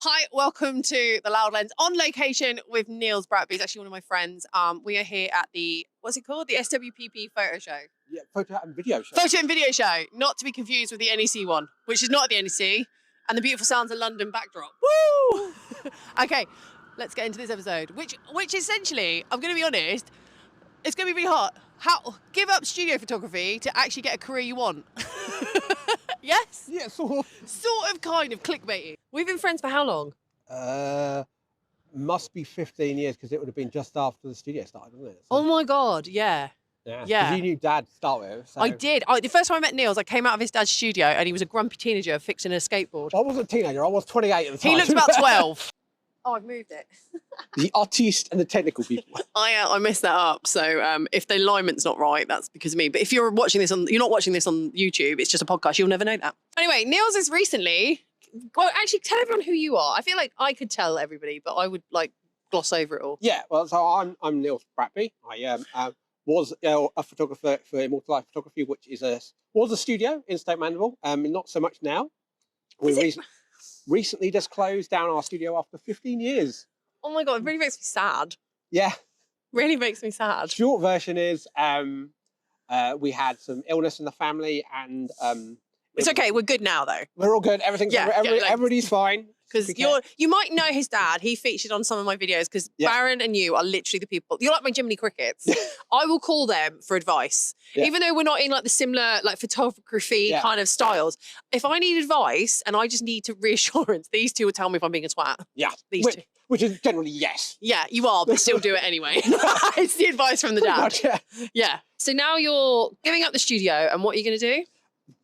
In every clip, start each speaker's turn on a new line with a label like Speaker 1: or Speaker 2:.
Speaker 1: Hi, welcome to the Loud Lens on location with Nils Bratby. He's actually one of my friends. We are here at the, what's it called? The SWPP photo show.
Speaker 2: Yeah, photo and video show.
Speaker 1: Photo and video show, not to be confused with the NEC one, which is not at the NEC, and the beautiful sounds of London backdrop. Woo! Okay, let's get into this episode, which essentially, I'm going to be honest, it's going to be really hard. Give up studio photography to actually get a career you want. Yes?
Speaker 2: Yeah, sort of.
Speaker 1: Sort of, kind of, clickbaity. We've been friends for how long?
Speaker 2: Must be 15 years because it would have been just after the studio started, wouldn't it? So,
Speaker 1: Oh my God, yeah.
Speaker 2: yeah.
Speaker 1: yeah.
Speaker 2: 'Cause you knew Dad to start with. So.
Speaker 1: I did. The first time I met Nils, I came out of his dad's studio and he was a grumpy teenager fixing a skateboard.
Speaker 2: I wasn't a teenager, I was 28 at the time.
Speaker 1: He looked about 12. Oh, I've moved it.
Speaker 2: The artiste and the technical people.
Speaker 1: I messed that up. So if the alignment's not right, that's because of me. But if you're watching this you're not watching this on YouTube, it's just a podcast, you'll never know that. Anyway, Nils is recently, well, actually tell everyone who you are. I feel like I could tell everybody, but I would like gloss over it all.
Speaker 2: Yeah, well, so I'm Nils Bratby. I was a photographer for Immortal Life Photography, which was a studio in Stoke Mandeville. Not so much now. We recently just closed down our studio after 15 years.
Speaker 1: Oh my God, it really makes me sad.
Speaker 2: Yeah.
Speaker 1: Really makes me sad.
Speaker 2: Short version is we had some illness in the family and
Speaker 1: It's okay, we're good now though.
Speaker 2: we're all good. Everybody's fine.
Speaker 1: Because you might know his dad. He featured on some of my videos because Baron and you are literally the people. You're like my Jiminy Crickets. I will call them for advice. Yeah. Even though we're not in like the similar like photography kind of styles. If I need advice and I just need to reassurance, these two will tell me if I'm being a twat.
Speaker 2: Yeah.
Speaker 1: These two.
Speaker 2: Which is generally yes.
Speaker 1: Yeah, you are, but still do it anyway. It's the advice from the dad.
Speaker 2: Much, yeah.
Speaker 1: Yeah. So now you're giving up the studio and what are you going to do?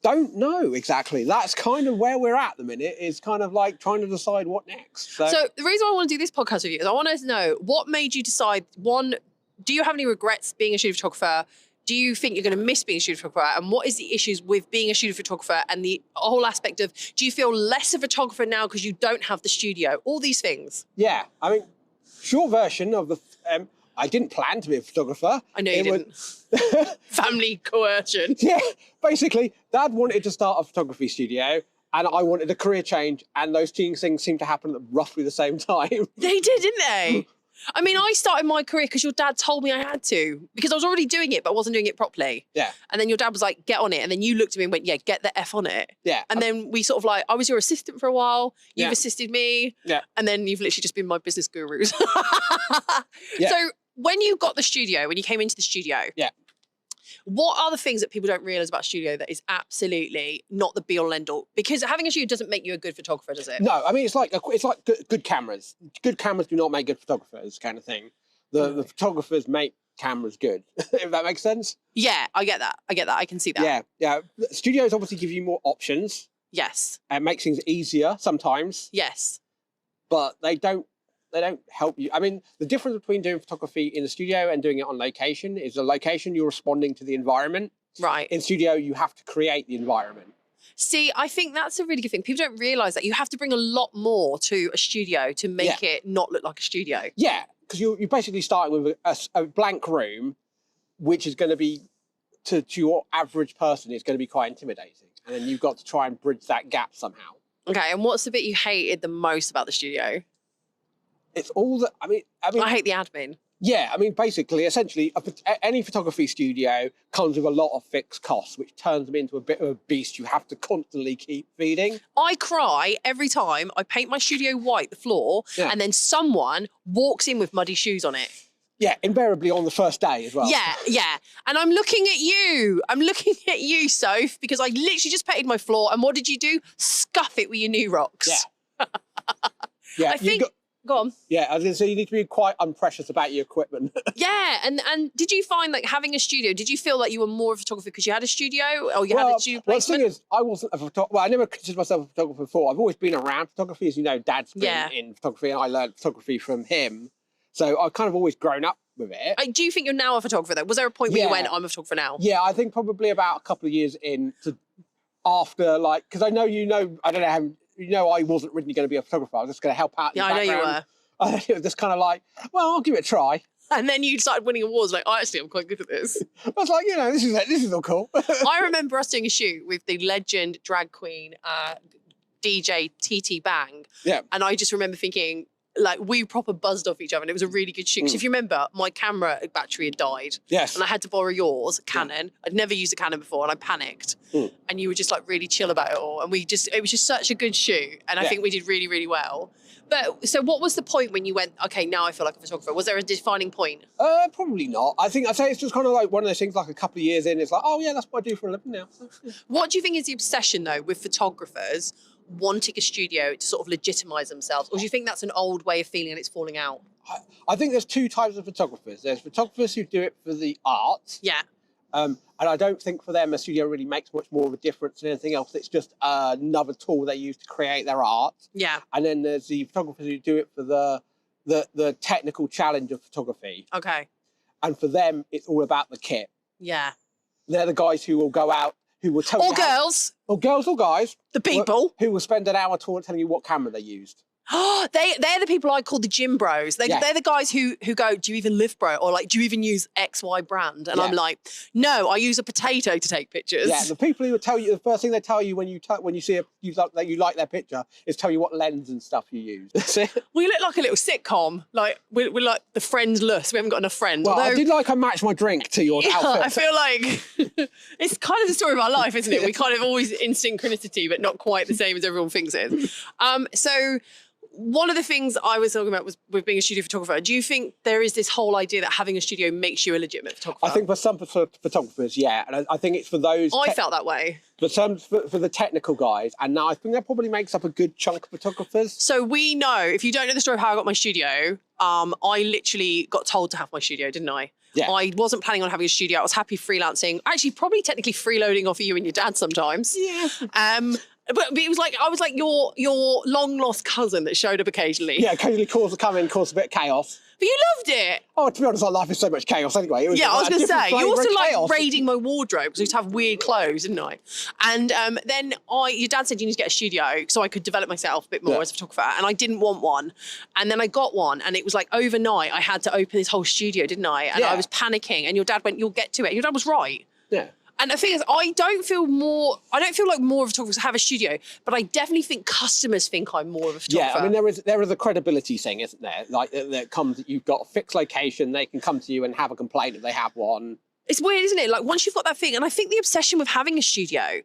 Speaker 2: Don't know exactly. That's kind of where we're at the minute, is kind of like trying to decide what next. So
Speaker 1: the reason I want to do this podcast with you is I want to know what made you decide, one, do you have any regrets being a studio photographer? Do you think you're going to miss being a studio photographer? And what is the issues with being a studio photographer and the whole aspect of, do you feel less of a photographer now because you don't have the studio? All these things.
Speaker 2: Yeah, I mean, short version of the, I didn't plan to be a photographer.
Speaker 1: I know you didn't. Family coercion.
Speaker 2: Yeah, basically, Dad wanted to start a photography studio and I wanted a career change, and those two things seemed to happen at roughly the same time.
Speaker 1: They did, didn't they? I mean, I started my career because your dad told me I had to, because I was already doing it, but I wasn't doing it properly.
Speaker 2: Yeah.
Speaker 1: And then your dad was like, get on it. And then you looked at me and went, yeah, get the F on it.
Speaker 2: Yeah.
Speaker 1: And then we sort of like, I was your assistant for a while. You've
Speaker 2: Yeah.
Speaker 1: assisted me.
Speaker 2: Yeah.
Speaker 1: And then you've literally just been my business gurus.
Speaker 2: Yeah.
Speaker 1: So when you got the studio, when you came into the studio,
Speaker 2: yeah,
Speaker 1: what are the things that people don't realise about studio that is absolutely not the be all end all? Because having a studio doesn't make you a good photographer, does it?
Speaker 2: No, I mean, it's like good cameras. Good cameras do not make good photographers, kind of thing. The photographers make cameras good, if that makes sense.
Speaker 1: Yeah, I get that. I can see that.
Speaker 2: Yeah, yeah. Studios obviously give you more options.
Speaker 1: Yes.
Speaker 2: And make things easier sometimes.
Speaker 1: Yes.
Speaker 2: But they don't help you. I mean, the difference between doing photography in the studio and doing it on location is the location, you're responding to the environment.
Speaker 1: Right.
Speaker 2: In studio, you have to create the environment.
Speaker 1: See, I think that's a really good thing. People don't realise that you have to bring a lot more to a studio to make it not look like a studio.
Speaker 2: Yeah, because you're basically starting with a blank room, which is going to be, to your average person, it's going to be quite intimidating. And then you've got to try and bridge that gap somehow.
Speaker 1: Okay, and what's the bit you hated the most about the studio?
Speaker 2: It's all that, I mean,
Speaker 1: I hate the admin.
Speaker 2: Yeah, I mean, basically, essentially, any photography studio comes with a lot of fixed costs, which turns them into a bit of a beast you have to constantly keep feeding.
Speaker 1: I cry every time I paint my studio white, the floor, and then someone walks in with muddy shoes on it.
Speaker 2: Yeah, invariably on the first day as well.
Speaker 1: Yeah, yeah. And I'm looking at you. I'm looking at you, Soph, because I literally just painted my floor. And what did you do? Scuff it with your new rocks.
Speaker 2: Yeah. Yeah.
Speaker 1: I think... Go on.
Speaker 2: Yeah, I was going to say, you need to be quite unprecious about your equipment.
Speaker 1: Yeah, and did you find, like, having a studio, did you feel like you were more of a photographer because you had a studio or you had a studio placement?
Speaker 2: Well, the thing is, I wasn't a photographer. Well, I never considered myself a photographer before. I've always been around photography. As you know, Dad's been in photography and I learned photography from him. So I've kind of always grown up with it.
Speaker 1: Do you think you're now a photographer, though? Was there a point where you went, I'm a photographer now?
Speaker 2: Yeah, I think probably about a couple of years in after, like, because I know I don't know how, I wasn't originally going to be a photographer. I was just going to help out in the background.
Speaker 1: I know you were.
Speaker 2: I was just kind of like, well, I'll give it a try.
Speaker 1: And then you started winning awards, like, actually, I'm quite good at this.
Speaker 2: I was like, this is all cool.
Speaker 1: I remember us doing a shoot with the legend drag queen, DJ TT Bang.
Speaker 2: Yeah.
Speaker 1: And I just remember thinking, like, we proper buzzed off each other, and it was a really good shoot. Because if you remember, my camera battery had died.
Speaker 2: Yes.
Speaker 1: And I had to borrow yours, Canon. I'd never used a Canon before, and I panicked. And you were just like really chill about it all. And it was just such a good shoot. And I think we did really, really well. But so what was the point when you went, okay, now I feel like a photographer? Was there a defining point?
Speaker 2: Probably not. I'd say it's just kind of like one of those things, like a couple of years in, it's like, oh yeah, that's what I do for a living now. So, yeah.
Speaker 1: What do you think is the obsession, though, with photographers wanting a studio to sort of legitimize themselves? Or do you think that's an old way of feeling and it's falling out?
Speaker 2: I think there's two types of photographers. There's photographers who do it for the art.
Speaker 1: Yeah.
Speaker 2: And I don't think for them a studio really makes much more of a difference than anything else. It's just another tool they use to create their art.
Speaker 1: Yeah.
Speaker 2: And then there's the photographers who do it for the technical challenge of photography.
Speaker 1: Okay.
Speaker 2: And for them, it's all about the kit.
Speaker 1: Yeah.
Speaker 2: They're the guys who will go out, who will tell you.
Speaker 1: Or girls.
Speaker 2: Or girls or guys.
Speaker 1: The people.
Speaker 2: Who will spend an hour telling you what camera they used.
Speaker 1: They're the people I call the gym bros. They're the guys who go, do you even live, bro? Or like, do you even use XY brand? And I'm like, no, I use a potato to take pictures.
Speaker 2: Yeah, the people who will tell you, the first thing they tell you when you see that you like their picture is tell you what lens and stuff you use. That's it.
Speaker 1: We look like a little sitcom. Like we're like the friendless. We haven't got enough friends.
Speaker 2: Well,
Speaker 1: although,
Speaker 2: I did like I matched my drink to your outfit.
Speaker 1: I feel like it's kind of the story of our life, isn't it? We kind of always in synchronicity, but not quite the same as everyone thinks it is. So one of the things I was talking about was with being a studio photographer. Do you think there is this whole idea that having a studio makes you a legitimate photographer?
Speaker 2: I think for some photographers, yeah. And I think it's for those...
Speaker 1: I felt that way.
Speaker 2: For the technical guys. And now I think that probably makes up a good chunk of photographers.
Speaker 1: So we know, if you don't know the story of how I got my studio, I literally got told to have my studio, didn't I?
Speaker 2: Yeah.
Speaker 1: I wasn't planning on having a studio. I was happy freelancing. Actually, probably technically freeloading off of you and your dad sometimes.
Speaker 2: Yeah.
Speaker 1: But it was like, I was like your long lost cousin that showed up occasionally.
Speaker 2: Yeah, occasionally cause a bit of chaos.
Speaker 1: But you loved it.
Speaker 2: Oh, to be honest, our life is so much chaos anyway. It was
Speaker 1: I was going to say, you also like
Speaker 2: chaos.
Speaker 1: raiding my wardrobe because I used to have weird clothes, didn't I? And then your dad said you need to get a studio so I could develop myself a bit more as a photographer. And I didn't want one. And then I got one, and it was like overnight I had to open this whole studio, didn't I? And I was panicking, and your dad went, "You'll get to it." And your dad was right.
Speaker 2: Yeah.
Speaker 1: And the thing is, I don't feel like more of photographers have a studio, but I definitely think customers think I'm more of a photographer.
Speaker 2: Yeah, I mean, there is a credibility thing, isn't there? Like, that comes, you've got a fixed location, they can come to you and have a complaint if they have one.
Speaker 1: It's weird, isn't it? Like, once you've got that thing, and I think the obsession with having a studio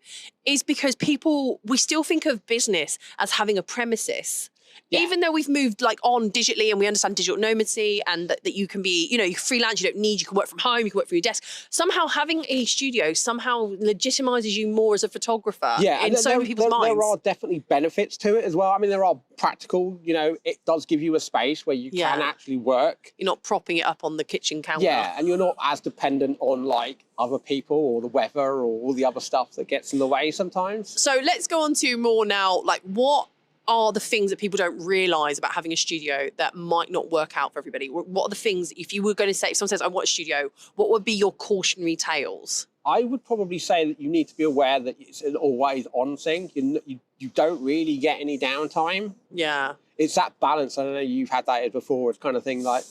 Speaker 1: is because we still think of business as having a premises. Yeah. Even though we've moved like on digitally and we understand digital nomadsy and that you can be, you freelance, you can work from home, you can work from your desk. Somehow having a studio somehow legitimizes you more as a photographer in so many people's minds.
Speaker 2: There are definitely benefits to it as well. I mean, there are practical, it does give you a space where you can actually work.
Speaker 1: You're not propping it up on the kitchen counter.
Speaker 2: Yeah, and you're not as dependent on like other people or the weather or all the other stuff that gets in the way sometimes.
Speaker 1: So let's go on to more now, like what are the things that people don't realise about having a studio that might not work out for everybody? What are the things, if you were going to say, if someone says, I want a studio, what would be your cautionary tales?
Speaker 2: I would probably say that you need to be aware that it's an always on thing. You don't really get any downtime.
Speaker 1: Yeah.
Speaker 2: It's that balance. I don't know, you've had that before. It's kind of thing like,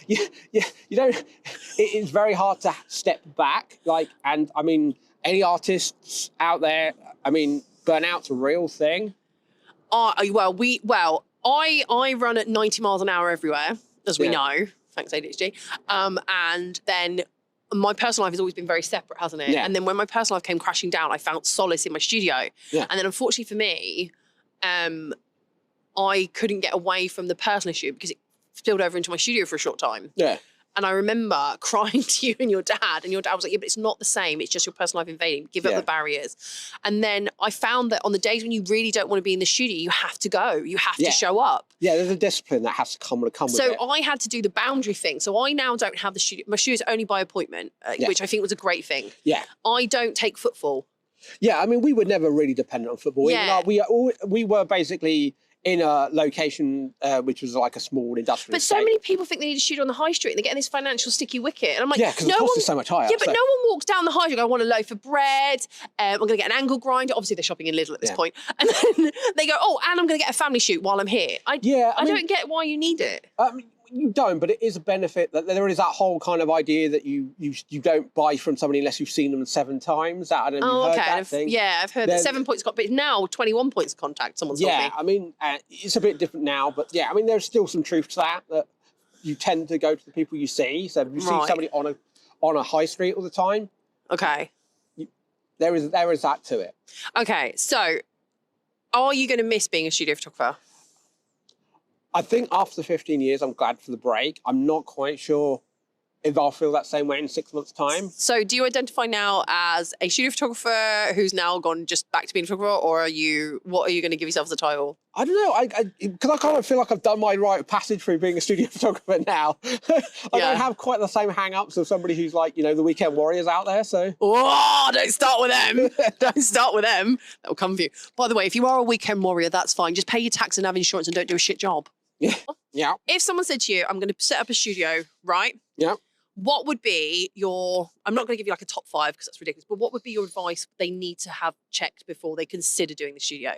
Speaker 2: you don't, it is very hard to step back. Like, and I mean, any artists out there, I mean, burnout's a real thing.
Speaker 1: I run at 90 miles an hour everywhere, as we know, thanks ADHD. And then my personal life has always been very separate, hasn't it? Yeah. And then when my personal life came crashing down, I found solace in my studio. Yeah. And then unfortunately for me, I couldn't get away from the personal issue because it spilled over into my studio for a short time. Yeah. And I remember crying to you and your dad was like, yeah, but it's not the same. It's just your personal life invading. Give up the barriers. And then I found that on the days when you really don't want to be in the studio, you have to go. You have to show up. Yeah,
Speaker 2: there's a discipline that has to come with it.
Speaker 1: So I had to do the boundary thing. So I now don't have the studio. My studio's only by appointment, which I think was a great thing. Yeah. I don't take footfall.
Speaker 2: Yeah, I mean, we were never really dependent on football. Yeah. We were basically in a location which was like a small industrial
Speaker 1: estate. So many people think they need a studio on the high street and they get in this financial sticky wicket. And I'm like,
Speaker 2: yeah, because the cost is so much higher.
Speaker 1: Yeah, but no one walks down the high street. I want a loaf of bread. I'm going to get an angle grinder. Obviously, they're shopping in Lidl at this point. And then they go, oh, and I'm going to get a family shoot while I'm here. I don't get why you need it.
Speaker 2: You don't, but it is a benefit that there is that whole kind of idea that you don't buy from somebody unless you've seen them 7 times. I don't know if you've heard that thing.
Speaker 1: Yeah, I've heard that 7 points got, but it's now 21 points of contact. Someone told me.
Speaker 2: Yeah, I mean, it's a bit different now, but yeah, I mean, there's still some truth to that you tend to go to the people you see. So if you see somebody on a high street all the time,
Speaker 1: okay,
Speaker 2: there is that to it.
Speaker 1: Okay, so are you going to miss being a studio photographer?
Speaker 2: I think after 15 years, I'm glad for the break. I'm not quite sure if I'll feel that same way in 6 months' time.
Speaker 1: So do you identify now as a studio photographer who's now gone just back to being a photographer, or what are you going to give yourself as a title?
Speaker 2: I don't know, because I kind of feel like I've done my rite of passage through being a studio photographer now. I don't have quite the same hang-ups of somebody who's like, you know, the weekend warriors out there, so.
Speaker 1: Oh, don't start with them. Don't start with them. That'll come for you. By the way, if you are a weekend warrior, that's fine. Just pay your tax and have insurance and don't do a shit job.
Speaker 2: Yeah. Yeah.
Speaker 1: If someone said to you, I'm going to set up a studio, right?
Speaker 2: Yeah.
Speaker 1: What would be I'm not going to give you like a top 5 because that's ridiculous, but what would be your advice they need to have checked before they consider doing the studio?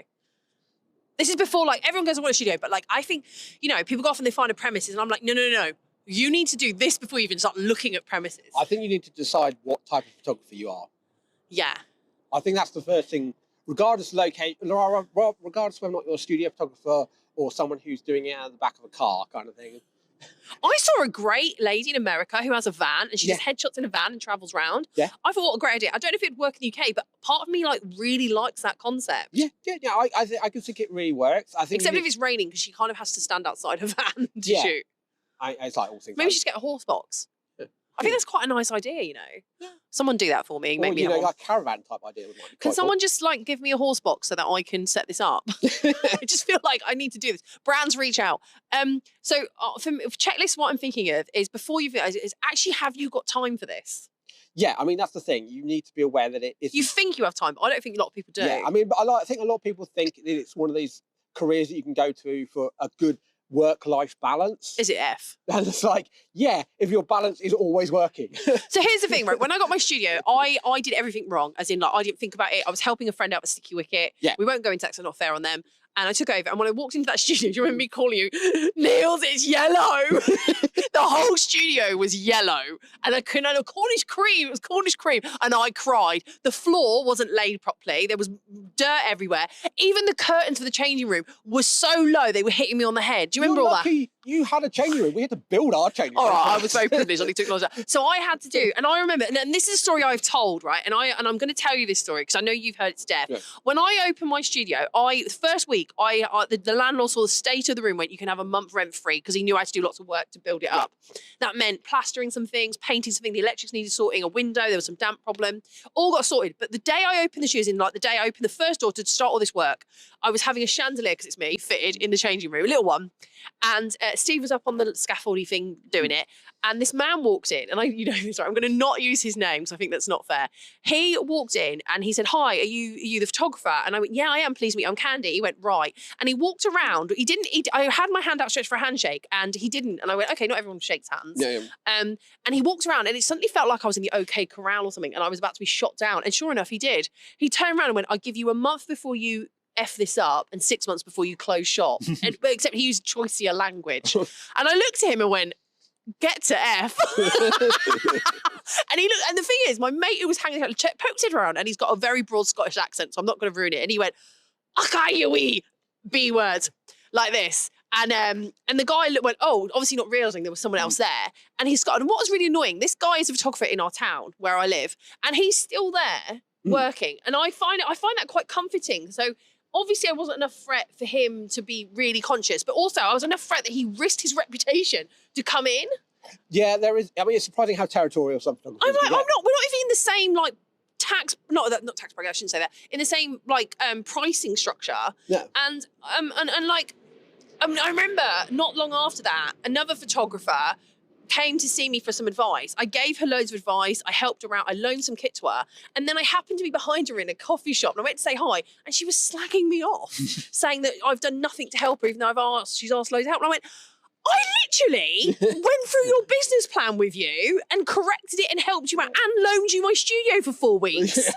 Speaker 1: This is before, like, everyone goes, I want a studio, but like, I think, you know, people go off and they find a premises and I'm like, no. You need to do this before you even start looking at premises.
Speaker 2: I think you need to decide what type of photographer you are.
Speaker 1: Yeah.
Speaker 2: I think that's the first thing, regardless of location, regardless of whether or not you're a studio photographer or someone who's doing it out of the back of a car kind of thing.
Speaker 1: I saw a great lady in America who has a van and she just headshots in a van and travels around.
Speaker 2: Yeah.
Speaker 1: I thought, what a great idea. I don't know if it'd work in the UK, but part of me like really likes that concept.
Speaker 2: Yeah. I can think it really works. I think
Speaker 1: except if it's raining because she kind of has to stand outside her van to shoot.
Speaker 2: It's like all things.
Speaker 1: Maybe she's get a horse box. I think that's quite a nice idea, you know. Yeah. Someone do that for me. Make me
Speaker 2: like a caravan type idea.
Speaker 1: Can someone just like give me a horse box so that I can set this up? I just feel like I need to do this. Brands reach out. So for checklist, what I'm thinking of is before you is actually, have you got time for this?
Speaker 2: Yeah, I mean that's the thing. You need to be aware that it is.
Speaker 1: You think you have time, but I don't think a lot of people do.
Speaker 2: Yeah, I mean, but I think a lot of people think that it's one of these careers that you can go to for a good work-life balance.
Speaker 1: Is it F?
Speaker 2: And it's like, yeah, if your balance is always working.
Speaker 1: So here's the thing, right? When I got my studio, I did everything wrong. As in, like, I didn't think about it. I was helping a friend out with Sticky Wicket.
Speaker 2: Yeah.
Speaker 1: We won't go into that because I'm not fair on them. And I took over. And when I walked into that studio, do you remember me calling you, Nils, it's yellow? The whole studio was yellow. And I couldn't know, Cornish cream. It was Cornish cream. And I cried. The floor wasn't laid properly. There was dirt everywhere. Even the curtains for the changing room were so low, they were hitting me on the head. Do you remember all that?
Speaker 2: You had a changing room. We had to build our changing room.
Speaker 1: All right, I was very privileged. I took knowledge. So I had to do, and I remember, and this is a story I've told, right? And I'm going to tell you this story because I know you've heard it to death. Yeah. When I opened my studio, first week, the landlord saw the state of the room, went, you can have a month rent free because he knew I had to do lots of work to build it up. That meant plastering some things, painting something, the electrics needed sorting, a window, there was some damp problem, all got sorted. But the day I opened the studio, in like the day I opened the first door to start all this work, I was having a chandelier, because it's me, fitted in the changing room, a little one. And Steve was up on the scaffoldy thing doing it. And this man walked in, and sorry, I'm going to not use his name because I think that's not fair. He walked in and he said, hi, are you the photographer? And I went, yeah, I am, pleased to meet you. I'm Khandie. He went, right. And he walked around. I had my hand outstretched for a handshake and he didn't. And I went, okay, not everyone shakes hands.
Speaker 2: Yeah.
Speaker 1: And he walked around and it suddenly felt like I was in the OK Corral or something and I was about to be shot down. And sure enough, he did. He turned around and went, I'll give you a month before you F this up and 6 months before you close shop. Except he used choicier language. And I looked at him and went, get to F. And he looked, and the thing is, my mate who was hanging out, poked it around and he's got a very broad Scottish accent, so I'm not going to ruin it. And he went, okay, you wee B word, like this. And the guy went, oh, obviously not realising there was someone else there. And he's got, and what was really annoying, this guy is a photographer in our town where I live, and he's still there working. And I find that quite comforting. So obviously I wasn't enough threat for him to be really conscious, but also I was enough threat that he risked his reputation to come in.
Speaker 2: Yeah, there is. I mean, it's surprising how territorial some photographers
Speaker 1: I'm like, we're not even in the same like not tax bracket, I shouldn't say that, in the same like pricing structure.
Speaker 2: Yeah.
Speaker 1: And like, I remember not long after that, another photographer came to see me for some advice. I gave her loads of advice. I helped her out. I loaned some kit to her. And then I happened to be behind her in a coffee shop and I went to say hi and she was slagging me off, saying that I've done nothing to help her even though she's asked loads of help. And I went, I literally went through your business plan with you and corrected it and helped you out and loaned you my studio for 4 weeks. And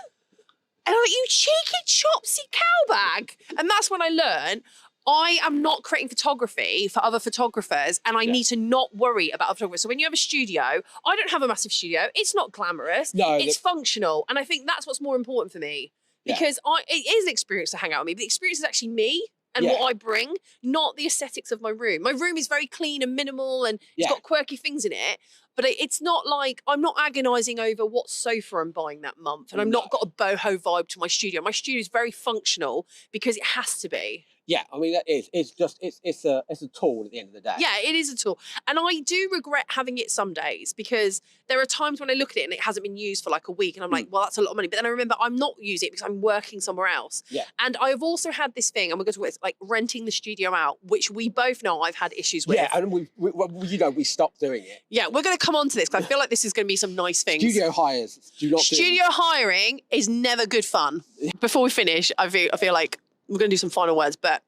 Speaker 1: I'm like, you cheeky chopsy cowbag. And that's when I learned, I am not creating photography for other photographers, and I need to not worry about other photographers. So when you have a studio, I don't have a massive studio. It's not glamorous.
Speaker 2: No,
Speaker 1: it's functional. And I think that's what's more important for me, because it is an experience to hang out with me, but the experience is actually me and what I bring, not the aesthetics of my room. My room is very clean and minimal, and it's got quirky things in it. But it's not like, I'm not agonising over what sofa I'm buying that month, and I'm not got a boho vibe to my studio. My studio is very functional because it has to be.
Speaker 2: Yeah, I mean, it's just it's a tool at the end of the day.
Speaker 1: Yeah, it is a tool. And I do regret having it some days, because there are times when I look at it and it hasn't been used for like a week, and I'm like, well, that's a lot of money. But then I remember I'm not using it because I'm working somewhere else.
Speaker 2: Yeah.
Speaker 1: And I've also had this thing, and we're going to talk about, like, renting the studio out, which we both know I've had issues with.
Speaker 2: Yeah, and we stopped doing it.
Speaker 1: Yeah, we're going to come on to this, because I feel like this is going to be some nice things.
Speaker 2: Studio hires.
Speaker 1: Studio hiring is never good fun. Before we finish, I feel like we're going to do some final words, but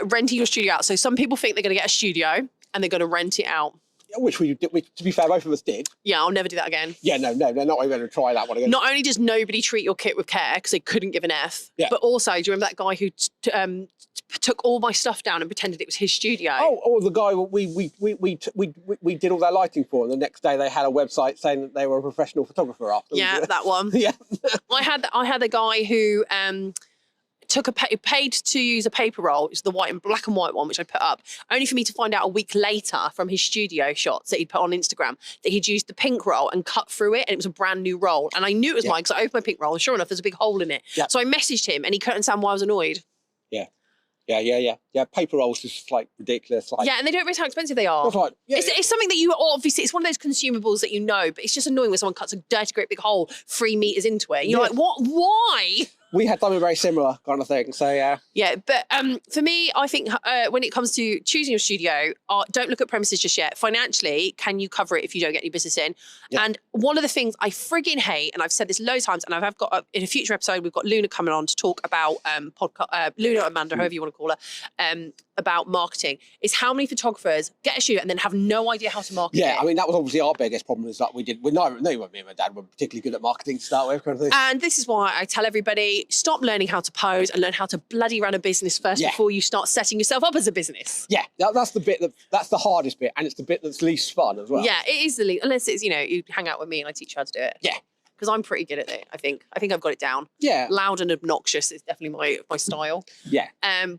Speaker 1: renting your studio out. So some people think they're going to get a studio and they're going to rent it out.
Speaker 2: Which we did, to be fair, both of us did.
Speaker 1: Yeah, I'll never do that again.
Speaker 2: Yeah, no, they're not even going to try that one again.
Speaker 1: Not only does nobody treat your kit with care because they couldn't give an F, but also, do you remember that guy who took all my stuff down and pretended it was his studio?
Speaker 2: Oh, the guy we did all their lighting for, and the next day they had a website saying that they were a professional photographer after.
Speaker 1: Yeah, that one.
Speaker 2: Yeah.
Speaker 1: I had a guy who paid to use a paper roll. It's the white and black and white one, which I put up, only for me to find out a week later from his studio shots that he'd put on Instagram that he'd used the pink roll and cut through it, and it was a brand new roll. And I knew it was mine because I opened my pink roll, and sure enough, there's a big hole in it. Yeah. So I messaged him, and he couldn't understand why I was annoyed.
Speaker 2: Yeah. Paper rolls is like ridiculous. Like,
Speaker 1: yeah, and they don't realize how expensive they are.
Speaker 2: Like,
Speaker 1: it's something that you obviously, it's one of those consumables that you know, but it's just annoying when someone cuts a dirty, great big hole 3 meters into it. And you're like, what? Why?
Speaker 2: We had something very similar kind of thing. So yeah.
Speaker 1: Yeah, but for me, I think when it comes to choosing your studio, don't look at premises just yet. Financially, can you cover it if you don't get any business in? Yeah. And one of the things I frigging hate, and I've said this loads of times, and I've got in a future episode, we've got Luna coming on to talk about Luna, Amanda, however you want to call her, about marketing, is how many photographers get a shoot and then have no idea how to market it.
Speaker 2: Yeah, I mean, that was obviously our biggest problem, is that me and my dad were particularly good at marketing to start with, kind of thing.
Speaker 1: And this is why I tell everybody, stop learning how to pose and learn how to bloody run a business first before you start setting yourself up as a business. Yeah,
Speaker 2: that's the bit that's the hardest bit, and it's the bit that's least fun as well.
Speaker 1: Yeah, it is the least, unless it's, you hang out with me and I teach you how to do it. Yeah. Because I'm pretty good at it, I think. I think I've got it down. Yeah. Loud and obnoxious is definitely my style. Yeah.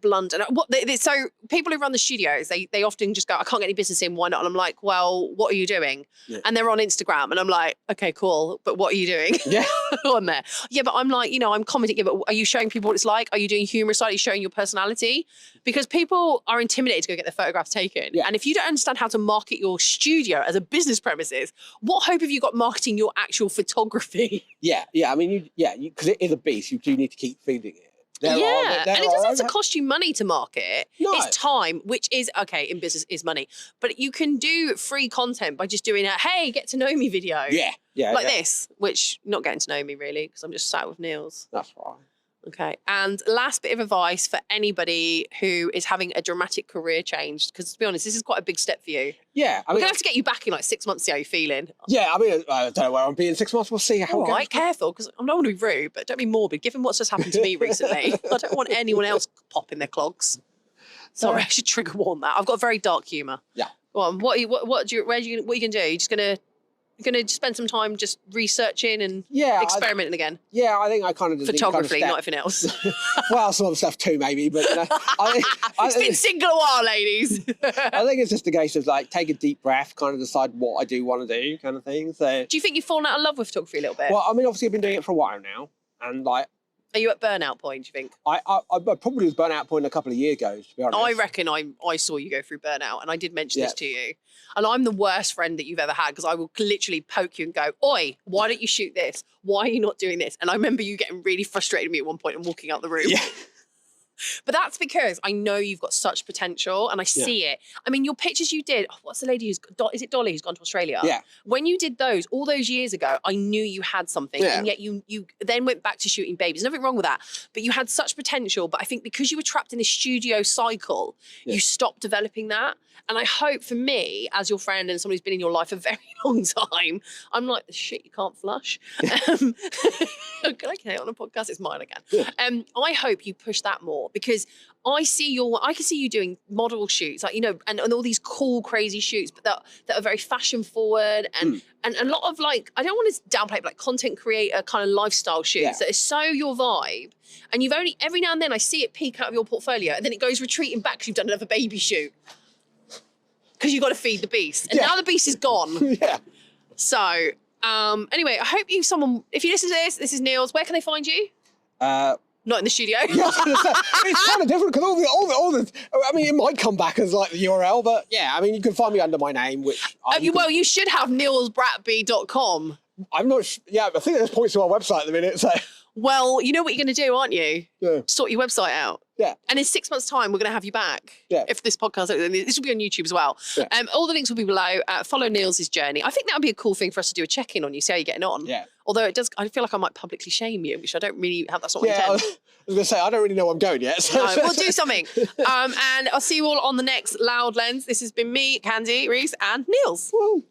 Speaker 1: Blunt. And so people who run the studios, they often just go, I can't get any business in, why not? And I'm like, well, what are you doing? Yeah. And they're on Instagram, and I'm like, okay, cool, but what are you doing? Yeah. On there. Yeah, but I'm like, I'm commenting, but are you showing people what it's like? Are you doing humorous side? Are you showing your personality? Because people are intimidated to go get their photographs taken. Yeah. And if you don't understand how to market your studio as a business premises, what hope have you got marketing your actual photography?
Speaker 2: Yeah. I mean, because it is a beast. You do need to keep feeding it.
Speaker 1: And it doesn't have to cost you money to market it. No. It's time, which is, okay, in business is money. But you can do free content by just doing a, hey, get to know me video. Yeah. Like this, which not getting to know me really, because I'm just sat with Nils.
Speaker 2: That's right.
Speaker 1: Okay. And last bit of advice for anybody who is having a dramatic career change, because to be honest, this is quite a big step for you. Yeah. We're going to have to get you back in like 6 months to see how you're feeling.
Speaker 2: Yeah. I mean, I don't know where I'll be in 6 months. We'll see how it goes. All right,
Speaker 1: careful, because I don't want to be rude, but don't be morbid. Given what's just happened to me recently, I don't want anyone else popping their clogs. Sorry, I should trigger warn that. I've got a very dark humour. Yeah. Go on. What are you going to do? You're just going to spend some time just researching and experimenting again. Yeah,
Speaker 2: I think I kind of
Speaker 1: photography, not anything else.
Speaker 2: Well, some other stuff too, maybe. But
Speaker 1: it's been single a while, ladies.
Speaker 2: I think it's just a case of like take a deep breath, kind of decide what I do want to do, kind of thing. So,
Speaker 1: do you think you've fallen out of love with photography a little bit?
Speaker 2: Well, I mean, obviously I've been doing it for a while now, and like.
Speaker 1: Are you at burnout point, do you think?
Speaker 2: I probably was burnout point a couple of years ago, to be honest.
Speaker 1: I reckon I saw you go through burnout, and I did mention this to you. And I'm the worst friend that you've ever had, because I will literally poke you and go, oi, why don't you shoot this? Why are you not doing this? And I remember you getting really frustrated with me at one point and walking out the room. Yeah. But that's because I know you've got such potential, and I see it. I mean, your pictures you did, what's the lady is it Dolly who's gone to Australia? Yeah. When you did those all those years ago, I knew you had something, and yet you then went back to shooting babies. Nothing wrong with that, but you had such potential. But I think because you were trapped in this studio cycle, you stopped developing that. And I hope, for me, as your friend and someone who's been in your life a very long time, I'm like, the shit you can't flush. Can I say it on a podcast? It's mine again. Yeah. I hope you push that more, because I can see you doing model shoots, like, you know, and all these cool, crazy shoots, but that are very fashion forward and a lot of like, I don't want to downplay it, but like content creator kind of lifestyle shoots that is so your vibe. And you've only, every now and then I see it peek out of your portfolio and then it goes retreating back because you've done another baby shoot. Because you've got to feed the beast. And now the beast is gone. So, anyway, I hope if you listen to this is Nils. Where can they find you? Not in the studio.
Speaker 2: Yeah, I was gonna say, it's kind of different because all the. I mean, it might come back as like the URL, but yeah, I mean, you can find me under my name, which.
Speaker 1: You should have nilsbratby.com.
Speaker 2: I'm not. Yeah, I think there's points to our website at the minute. So.
Speaker 1: Well, you know what you're going to do, aren't you?
Speaker 2: Yeah.
Speaker 1: Sort your website out.
Speaker 2: Yeah.
Speaker 1: And in 6 months' time, we're going to have you back.
Speaker 2: Yeah.
Speaker 1: If this podcast, this will be on YouTube as well.
Speaker 2: Yeah.
Speaker 1: All the links will be below. Follow Nils' journey. I think that would be a cool thing for us to do a check-in on you, see how you're getting on.
Speaker 2: Yeah.
Speaker 1: Although I feel like I might publicly shame you, which I don't really have. That's not my
Speaker 2: Yeah, I
Speaker 1: intent.
Speaker 2: was going to say, I don't really know where I'm going yet. So.
Speaker 1: No, we'll do something. And I'll see you all on the next Loud Lens. This has been me, Khandie, Reese, and Nils.
Speaker 2: Woo.